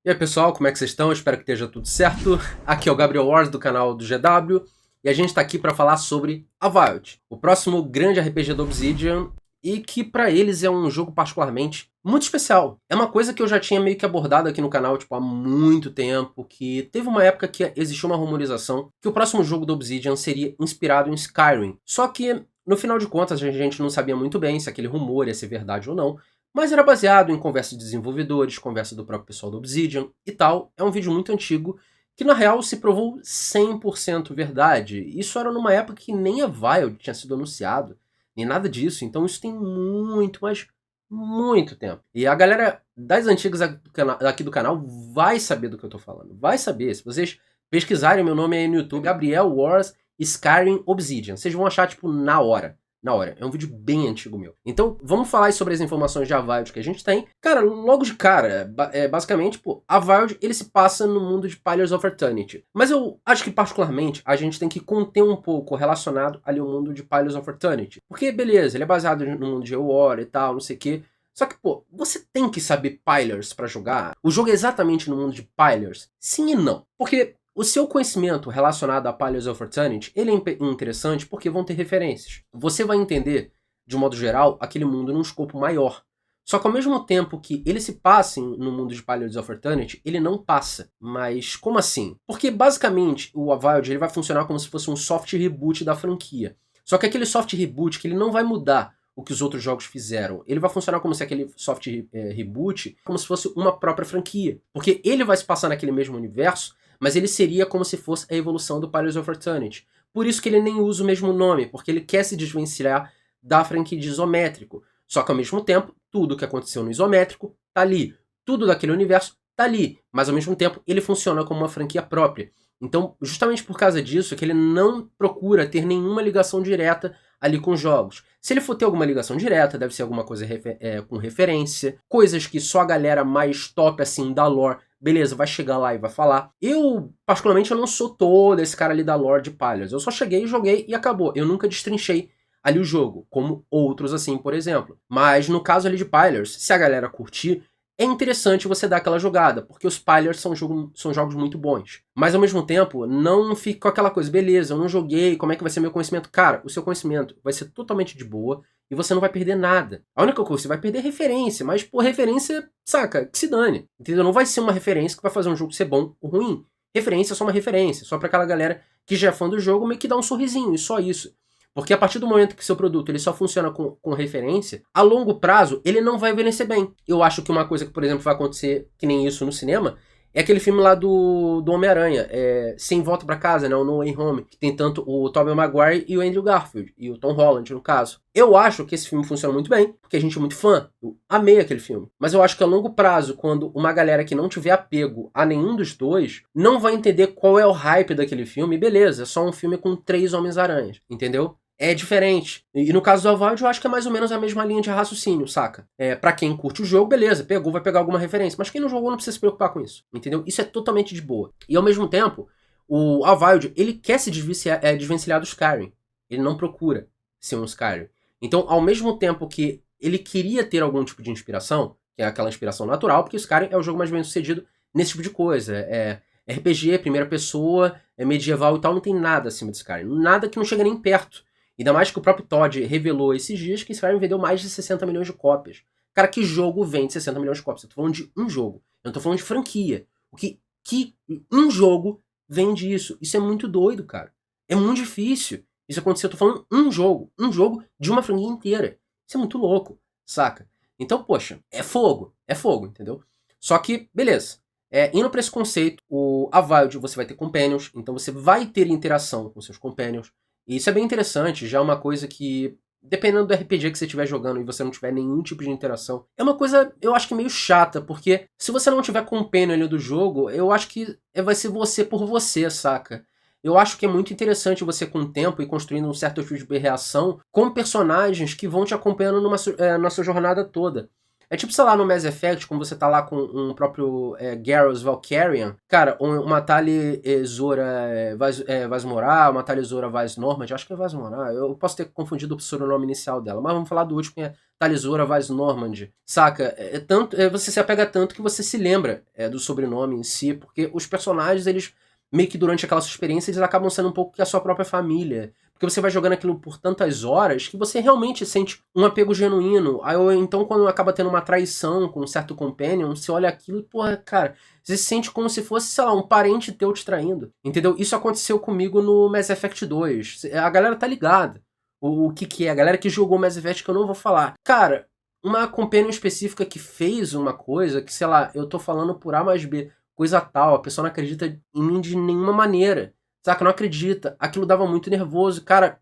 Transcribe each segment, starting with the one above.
E aí pessoal, como é que vocês estão? Espero que esteja tudo certo. Aqui é o Gabriel Wars do canal do GW e a gente está aqui para falar sobre Avowed, o próximo grande RPG do Obsidian e que para eles é um jogo particularmente muito especial. É uma coisa que eu já tinha meio que abordado aqui no canal há muito tempo, que teve uma época que existiu uma rumorização que o próximo jogo do Obsidian seria inspirado em Skyrim. Só que, no final de contas, a gente não sabia muito bem se aquele rumor ia ser verdade ou não, mas era baseado em conversa de desenvolvedores, conversa do próprio pessoal do Obsidian e tal. É um vídeo muito antigo que, na real, se provou 100% verdade. Isso era numa época que nem a Avowed tinha sido anunciado, nem nada disso. Então isso tem muito, mas muito tempo. E a galera das antigas aqui do canal vai saber do que eu tô falando. Vai saber. Se vocês pesquisarem meu nome aí no YouTube, Gabriel Wars Skyrim Obsidian, vocês vão achar, tipo, na hora. Na hora. É um vídeo bem antigo meu. Então, vamos falar sobre as informações de Avowed que a gente tem. Cara, logo de cara, basicamente, pô, Avowed, ele se passa no mundo de Pillars of Eternity. Mas eu acho que, particularmente, a gente tem que conter um pouco relacionado ali ao mundo de Pillars of Eternity. Porque, beleza, ele é baseado no mundo de War e tal, não sei o quê. Só que, pô, você tem que saber Pillars pra jogar? O jogo é exatamente no mundo de Pillars? Sim e não. Porque o seu conhecimento relacionado a Pillars of Eternity, ele é interessante porque vão ter referências. Você vai entender, de modo geral, aquele mundo num escopo maior. Só que ao mesmo tempo que ele se passa no mundo de Pillars of Eternity, ele não passa. Mas como assim? Porque basicamente o Avowed ele vai funcionar como se fosse um soft reboot da franquia. Só que aquele soft reboot que ele não vai mudar o que os outros jogos fizeram. Ele vai funcionar como se aquele soft reboot, como se fosse uma própria franquia. Porque ele vai se passar naquele mesmo universo, mas ele seria como se fosse a evolução do Pillars of Eternity. Por isso que ele nem usa o mesmo nome, porque ele quer se desvencilhar da franquia de isométrico. Só que ao mesmo tempo, tudo que aconteceu no isométrico tá ali. Tudo daquele universo tá ali. Mas ao mesmo tempo, ele funciona como uma franquia própria. Então, justamente por causa disso, é que ele não procura ter nenhuma ligação direta ali com jogos. Se ele for ter alguma ligação direta, deve ser alguma coisa com referência, coisas que só a galera mais top assim da lore, beleza, vai chegar lá e vai falar. Eu, particularmente, eu não sou todo esse cara ali da lore de Pillars. Eu só cheguei, joguei e acabou. Eu nunca destrinchei ali o jogo, como outros assim, por exemplo. Mas no caso ali de Pillars, se a galera curtir, é interessante você dar aquela jogada, porque os Pillars são jogos muito bons. Mas ao mesmo tempo, não fique com aquela coisa, beleza, eu não joguei, como é que vai ser meu conhecimento? Cara, o seu conhecimento vai ser totalmente de boa e você não vai perder nada. A única coisa, você vai perder referência, mas por referência, saca, que se dane. Entendeu? Não vai ser uma referência que vai fazer um jogo ser bom ou ruim. Referência é só uma referência, só pra aquela galera que já é fã do jogo meio que dá um sorrisinho, e só isso. Porque a partir do momento que seu produto ele só funciona com referência, a longo prazo ele não vai envelhecer bem. Eu acho que uma coisa que, por exemplo, vai acontecer que nem isso no cinema é aquele filme lá do Homem-Aranha, Sem Volta pra Casa, né, o No Way Home, que tem tanto o Tobey Maguire e o Andrew Garfield, e o Tom Holland, no caso. Eu acho que esse filme funciona muito bem, porque a gente é muito fã. Eu amei aquele filme. Mas eu acho que a longo prazo, quando uma galera que não tiver apego a nenhum dos dois, não vai entender qual é o hype daquele filme, beleza, é só um filme com 3 Homens-Aranhas, entendeu? É diferente. E no caso do Avowed, eu acho que é mais ou menos a mesma linha de raciocínio, saca? Pra quem curte o jogo, beleza, pegou, vai pegar alguma referência. Mas quem não jogou não precisa se preocupar com isso, entendeu? Isso é totalmente de boa. E ao mesmo tempo, o Avowed, ele quer se desvencilhar do Skyrim. Ele não procura ser um Skyrim. Então, ao mesmo tempo que ele queria ter algum tipo de inspiração, que é aquela inspiração natural, porque o Skyrim é o jogo mais bem sucedido nesse tipo de coisa. RPG, primeira pessoa, medieval e tal, não tem nada acima do Skyrim. Nada que não chega nem perto. Ainda mais que o próprio Todd revelou esses dias que Skyrim vendeu mais de 60 milhões de cópias. Cara, que jogo vende 60 milhões de cópias? Eu tô falando de um jogo. Eu não tô falando de franquia. Que um jogo vende isso? Isso é muito doido, cara. É muito difícil isso acontecer. Eu tô falando um jogo de uma franquia inteira. Isso é muito louco, saca? Então, poxa, é fogo, entendeu? Só que, beleza. Indo pra esse conceito, o Avowed você vai ter companions, então você vai ter interação com seus companions. E isso é bem interessante, já é uma coisa que, dependendo do RPG que você estiver jogando e você não tiver nenhum tipo de interação, é uma coisa, eu acho que meio chata, porque se você não tiver companion ali do jogo, eu acho que vai ser você por você, saca? Eu acho que é muito interessante você, com o tempo, ir construindo um certo tipo de reação com personagens que vão te acompanhando na sua jornada toda. É tipo, sei lá, no Mass Effect, quando você tá lá com um próprio Garrus Valkyrian, cara, uma Tali Zora Vaz Morar, uma Tali Zora Vaz Normand, acho que é Vaz Morar, eu posso ter confundido o sobrenome inicial dela, mas vamos falar do último, que é Tali'Zorah Vaz Normand, saca? Você se apega tanto que você se lembra do sobrenome em si, porque os personagens, eles meio que durante aquela sua experiência, eles acabam sendo um pouco que a sua própria família. Porque você vai jogando aquilo por tantas horas que você realmente sente um apego genuíno. Aí, ou então, quando acaba tendo uma traição com um certo companion, você olha aquilo e, porra, cara, você se sente como se fosse, sei lá, um parente teu te traindo. Entendeu? Isso aconteceu comigo no Mass Effect 2. A galera tá ligada. O que é? A galera que jogou Mass Effect, que eu não vou falar. Cara, uma companion específica que fez uma coisa que, sei lá, eu tô falando por A mais B, coisa tal, a pessoa não acredita em mim de nenhuma maneira. Saca? Não acredita. Aquilo dava muito nervoso. Cara,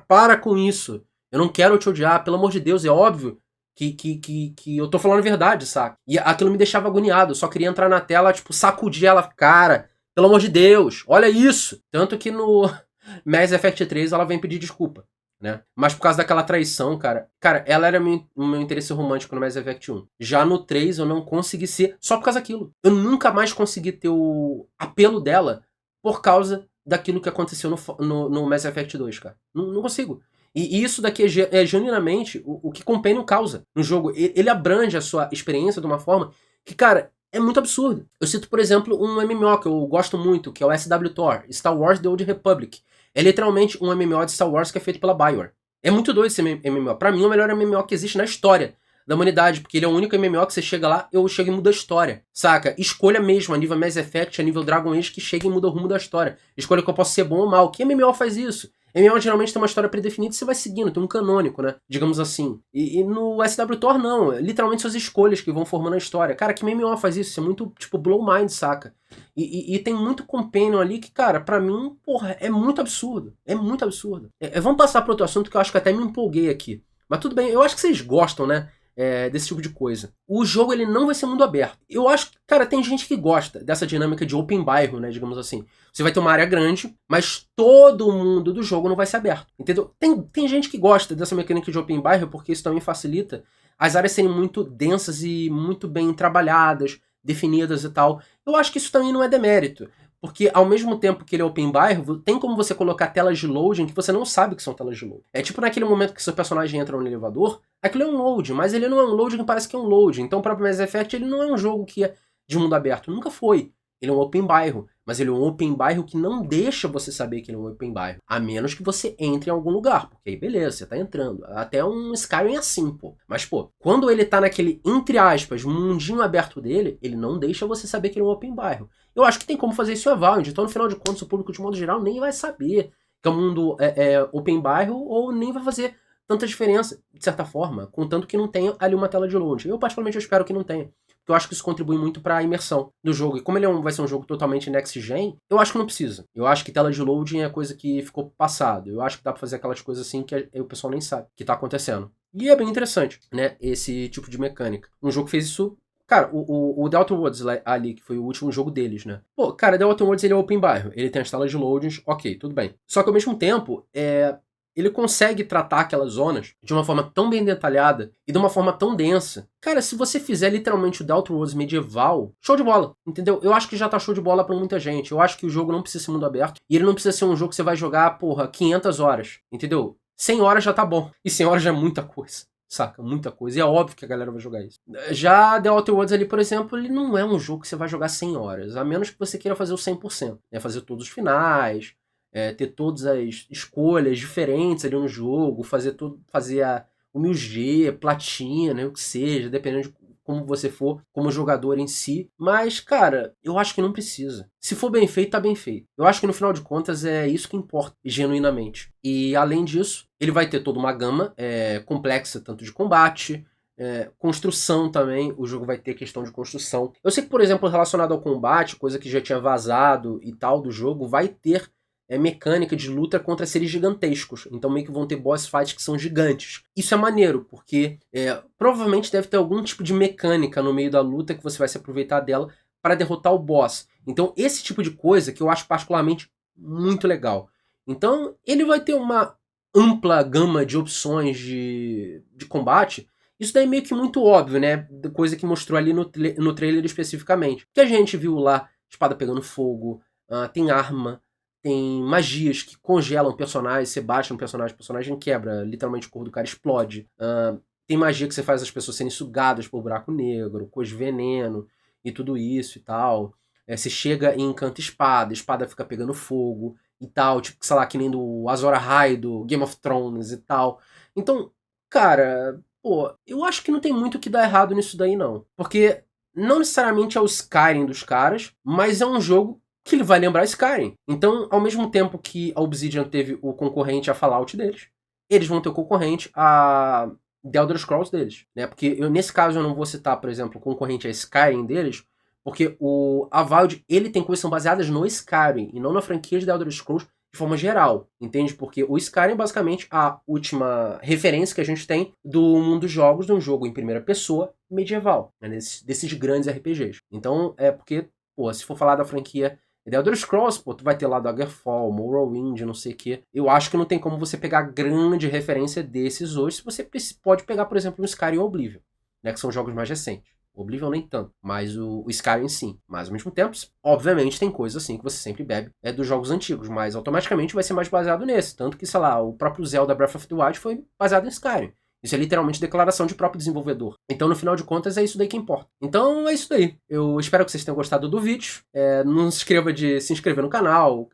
para com isso. Eu não quero te odiar, pelo amor de Deus. É óbvio que eu tô falando a verdade, saca? E aquilo me deixava agoniado. Eu só queria entrar na tela, tipo, sacudir ela. Cara, pelo amor de Deus, olha isso. Tanto que no Mass Effect 3 ela vem pedir desculpa, né? Mas por causa daquela traição, cara, ela era o meu interesse romântico no Mass Effect 1. Já no 3 eu não consegui ser só por causa daquilo. Eu nunca mais consegui ter o apelo dela por causa daquilo que aconteceu no Mass Effect 2, cara. Não consigo. E isso daqui é genuinamente o que Companion causa no jogo. Ele abrange a sua experiência de uma forma que, cara, é muito absurdo. Eu cito, por exemplo, um MMO que eu gosto muito, que é o SWTOR, Star Wars The Old Republic. É literalmente um MMO de Star Wars que é feito pela BioWare. É muito doido esse MMO. Pra mim, é o melhor MMO que existe na história da humanidade, porque ele é o único MMO que você chega lá, eu chego e mudo a história, saca? Escolha mesmo, a nível Mass Effect, a nível Dragon Age, que chega e muda o rumo da história. Escolha que eu posso ser bom ou mal. Que MMO faz isso? MMO geralmente tem uma história predefinida e você vai seguindo, tem um canônico, né? Digamos assim. E no SWTOR não, é literalmente suas escolhas que vão formando a história. Cara, que MMO faz isso? Isso é muito, tipo, blow mind, saca? E tem muito companion ali que, cara, pra mim, porra, é muito absurdo. É muito absurdo. Vamos passar para outro assunto que eu acho que até me empolguei aqui. Mas tudo bem, eu acho que vocês gostam, né? Desse tipo de coisa. O jogo ele não vai ser mundo aberto. Eu acho que, cara, tem gente que gosta dessa dinâmica de open bairro, né, digamos assim. Você vai ter uma área grande, mas todo mundo do jogo não vai ser aberto, entendeu? Tem gente que gosta dessa mecânica de open bairro porque isso também facilita as áreas serem muito densas e muito bem trabalhadas, definidas e tal. Eu acho que isso também não é demérito. Porque ao mesmo tempo que ele é open bairro, tem como você colocar telas de loading que você não sabe que são telas de loading. É tipo naquele momento que seu personagem entra no elevador, aquilo é um load, mas ele não é um loading que parece que é um load. Então o próprio Mass Effect ele não é um jogo que é de mundo aberto. Nunca foi. Ele é um open bairro. Mas ele é um open bairro que não deixa você saber que ele é um open bairro. A menos que você entre em algum lugar. Porque aí beleza, você tá entrando. Até um Skyrim é assim, pô. Mas, pô, quando ele tá naquele, entre aspas, mundinho aberto dele, ele não deixa você saber que ele é um open bairro. Eu acho que tem como fazer isso em Avowed. Então, no final de contas, o público, de modo geral, nem vai saber que é um mundo open bairro ou nem vai fazer tanta diferença, de certa forma. Contanto que não tenha ali uma tela de load. Eu, particularmente, eu espero que não tenha. Porque eu acho que isso contribui muito para a imersão do jogo. E como ele vai ser um jogo totalmente next-gen, eu acho que não precisa. Eu acho que tela de loading é coisa que ficou passado. Eu acho que dá pra fazer aquelas coisas assim que o pessoal nem sabe que tá acontecendo. E é bem interessante, né? Esse tipo de mecânica. Um jogo que fez isso. Cara, o The Outer Worlds ali, que foi o último jogo deles, né? Pô, cara, The Outer Worlds ele é open bairro. Ele tem as telas de loadings, ok, tudo bem. Só que ao mesmo tempo, ele consegue tratar aquelas zonas de uma forma tão bem detalhada e de uma forma tão densa. Cara, se você fizer literalmente o The Outer Worlds medieval, show de bola, entendeu? Eu acho que já tá show de bola pra muita gente. Eu acho que o jogo não precisa ser mundo aberto e ele não precisa ser um jogo que você vai jogar, porra, 500 horas, entendeu? 100 horas já tá bom. E 100 horas já é muita coisa. Saca? Muita coisa. E é óbvio que a galera vai jogar isso. Já The Outer Worlds ali, por exemplo, ele não é um jogo que você vai jogar 100 horas. A menos que você queira fazer o 100%. Né? Fazer todos os finais, ter todas as escolhas diferentes ali no jogo, fazer o 1000G, platina, o que seja, dependendo de como você for, como jogador em si. Mas, cara, eu acho que não precisa. Se for bem feito, tá bem feito. Eu acho que no final de contas é isso que importa, genuinamente. E além disso, ele vai ter toda uma gama complexa, tanto de combate, construção também. O jogo vai ter questão de construção. Eu sei que, por exemplo, relacionado ao combate, coisa que já tinha vazado e tal do jogo, vai ter mecânica de luta contra seres gigantescos. Então meio que vão ter boss fights que são gigantes. Isso é maneiro, porque provavelmente deve ter algum tipo de mecânica no meio da luta que você vai se aproveitar dela para derrotar o boss. Então esse tipo de coisa que eu acho particularmente muito legal. Então ele vai ter uma ampla gama de opções de combate. Isso daí é meio que muito óbvio, né? Coisa que mostrou ali no trailer especificamente. Que a gente viu lá, espada pegando fogo, tem arma, tem magias que congelam personagens, você bate no personagem, o personagem quebra, literalmente o corpo do cara explode. tem magia que você faz as pessoas serem sugadas por buraco negro, coisa de veneno e tudo isso e tal. Você chega e encanta espada, a espada fica pegando fogo e tal, tipo, sei lá, que nem do Azor Ahai, do Game of Thrones e tal. Então, cara, pô, eu acho que não tem muito o que dar errado nisso daí, não. Porque não necessariamente é o Skyrim dos caras, mas é um jogo que ele vai lembrar Skyrim. Então, ao mesmo tempo que a Obsidian teve o concorrente a Fallout deles, eles vão ter o concorrente a The Elder Scrolls deles, né? Porque nesse caso eu não vou citar, por exemplo, o concorrente a Skyrim deles, porque o Avowed, ele tem coisas que são baseadas no Skyrim e não na franquia de The Elder Scrolls de forma geral, entende? Porque o Skyrim é basicamente a última referência que a gente tem do mundo dos jogos, de um jogo em primeira pessoa medieval, né? Desses grandes RPGs. Então, é porque, pô, se for falar da franquia The Elder Scrolls, pô, tu vai ter lá Daggerfall, Morrowind, não sei o quê. Eu acho que não tem como você pegar grande referência desses hoje, se você pode pegar, por exemplo, o Skyrim ou Oblivion, né, que são jogos mais recentes. O Oblivion nem tanto, mas o Skyrim sim. Mas ao mesmo tempo, obviamente tem coisas assim que você sempre bebe dos jogos antigos, mas automaticamente vai ser mais baseado nesse. Tanto que, sei lá, o próprio Zelda Breath of the Wild foi baseado em Skyrim. Isso é literalmente declaração de próprio desenvolvedor. Então, no final de contas, é isso daí que importa. Então, é isso daí. Eu espero que vocês tenham gostado do vídeo. Não se esqueva de se inscrever no canal,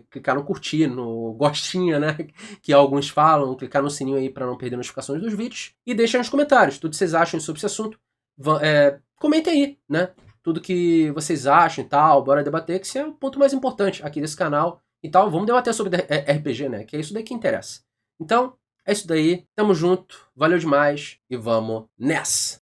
clicar no curtir, no gostinho, né? Que alguns falam, clicar no sininho aí para não perder notificações dos vídeos. E deixem nos comentários tudo que vocês acham sobre esse assunto. Comentem aí, né? Tudo que vocês acham e tal. Bora debater, que esse é o ponto mais importante aqui desse canal e tal. Vamos debater sobre RPG, né? Que é isso daí que interessa. Então, é isso daí, tamo junto, valeu demais e vamos nessa!